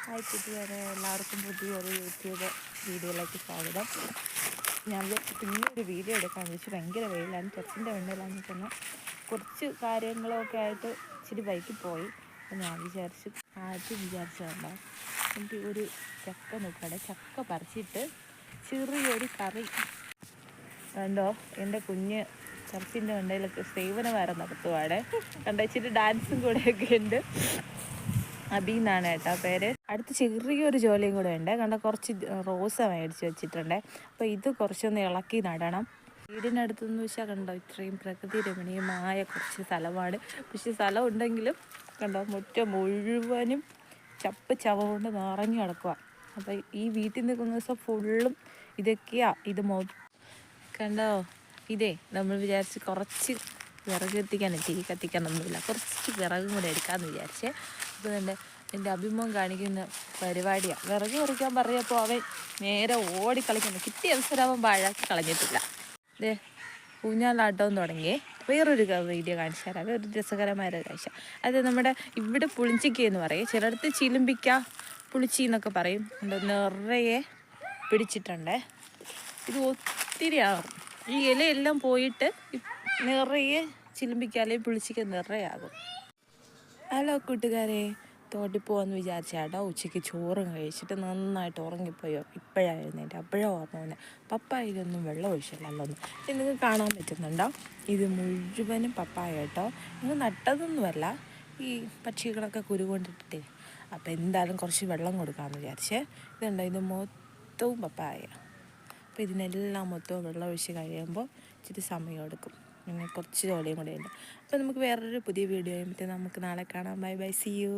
Hi കൂട്ടുകാരെ, എല്ലാവർക്കും പുതിയൊരു യൂട്യൂബ് വീഡിയോയിലേക്ക് സ്വാഗതം. ഞാൻ പിന്നൊരു വീഡിയോ എടുക്കാമെന്ന് വെച്ച് ഭയങ്കര വെയിലാണ്, ടെറസിൻ്റെ വെണ്ണയിലാന്ന് തന്നെ കുറച്ച് കാര്യങ്ങളൊക്കെ ആയിട്ട് ഇച്ചിരി ബൈക്കിൽ പോയി. അപ്പം ഞാൻ വിചാരിച്ചതുണ്ടോ എനിക്ക് ഒരു ചക്ക നോക്കാടെ, ചക്ക പറിച്ചിട്ട് ചെറിയൊരു കറി കണ്ടോ. എൻ്റെ കുഞ്ഞ് ടെറസിൻ്റെ വെണ്ണയിലൊക്കെ സേവനവാരം നടത്തുവാടെ കണ്ടോ. ഇച്ചിരി ഡാൻസും കൂടെയൊക്കെ ഉണ്ട്. അബി എന്നാണ് കേട്ടോ പേര്. അടുത്ത് ചെറിയൊരു ജോലിയും കൂടെ ഉണ്ട്. കണ്ട കുറച്ച് റോസ മേടിച്ച് വെച്ചിട്ടുണ്ട്. അപ്പോൾ ഇത് കുറച്ചൊന്ന് ഇളക്കി നടണം. വീടിനടുത്തെന്ന് വെച്ചാൽ കണ്ടോ ഇത്രയും പ്രകൃതി രമണീയമായ കുറച്ച് സ്ഥലമാണ്. പക്ഷെ സ്ഥലം ഉണ്ടെങ്കിലും കണ്ടോ മുറ്റം മുഴുവനും ചപ്പ് ചവകൊണ്ട് നിറഞ്ഞു കിടക്കുക. അപ്പോൾ ഈ വീട്ടിൽ നിൽക്കുന്ന ദിവസം ഫുള്ളും ഇതൊക്കെയാണ്. കണ്ടോ ഇതേ നമ്മൾ വിചാരിച്ച് കുറച്ച് വിറക് തീ കത്തിക്കാനൊന്നുമില്ല, കുറച്ച് വിറകും കൂടെ എടുക്കാമെന്ന് വിചാരിച്ചേ. അപ്പോൾ എൻ്റെ അഭിമുഖം കാണിക്കുന്ന പരിപാടിയാണ്. വിറക് മുറിക്കാൻ പറഞ്ഞപ്പോൾ അവൻ നേരെ ഓടിക്കളിക്കുന്നു. കിട്ടിയ അവസരം അവൻ പാഴാക്കി കളഞ്ഞിട്ടില്ല. ഊഞ്ഞാലാട്ടവും തുടങ്ങി. വേറൊരു വീഡിയോ കാണിച്ചു തരാം, ഒരു രസകരമായ ഒരു കാഴ്ച. അത് നമ്മുടെ ഇവിടെ പുളിഞ്ചിക്ക എന്ന് പറയും, ചിലയിടത്ത് ചിലുമ്പിക്ക പുളിച്ചി എന്നൊക്കെ പറയും. നിറയെ പിടിച്ചിട്ടുണ്ട്. ഇത് ഒത്തിരി ആകും. ഈ ഇലയെല്ലാം പോയിട്ട് നിറയെ ചിലുമ്പിക്കാലേ പുളിച്ചിക്ക നിറയാകും. ഹലോ കൂട്ടുകാരെ, തോട്ടിൽ പോകാമെന്ന് വിചാരിച്ചാട്ടോ. ഉച്ചയ്ക്ക് ചോറും കഴിച്ചിട്ട് നന്നായിട്ട് ഉറങ്ങിപ്പോയോ. ഇപ്പോഴാണ് എഴുന്നേറ്റ്. അപ്പോഴാണ് ഓർമ്മ വന്നത് പപ്പായ ഇതൊന്നും വെള്ളം ഒഴിച്ചില്ലല്ലോന്ന്. നിങ്ങൾക്ക് കാണാൻ പറ്റുന്നുണ്ടോ? ഇത് മുഴുവനും പപ്പായ കേട്ടോ. നിങ്ങൾ നട്ടതൊന്നുമല്ല, ഈ പക്ഷികളൊക്കെ കുരുകൊണ്ടിട്ടിട്ടേ. അപ്പോൾ എന്തായാലും കുറച്ച് വെള്ളം കൊടുക്കാമെന്ന് വിചാരിച്ചേ. ഇതുണ്ടോ, ഇത് മൊത്തവും പപ്പായ. അപ്പോൾ ഇതിനെല്ലാം മൊത്തവും വെള്ളം ഒഴിച്ച് കഴിയുമ്പോൾ ഇച്ചിരി സമയം എടുക്കും. പിന്നെ കുറച്ച് ജോലിയും കൂടെ ഉണ്ട്. അപ്പോൾ നമുക്ക് വേറൊരു പുതിയ വീഡിയോ ആയിട്ട് നമുക്ക് നാളെ കാണാം. Bye bye, see U.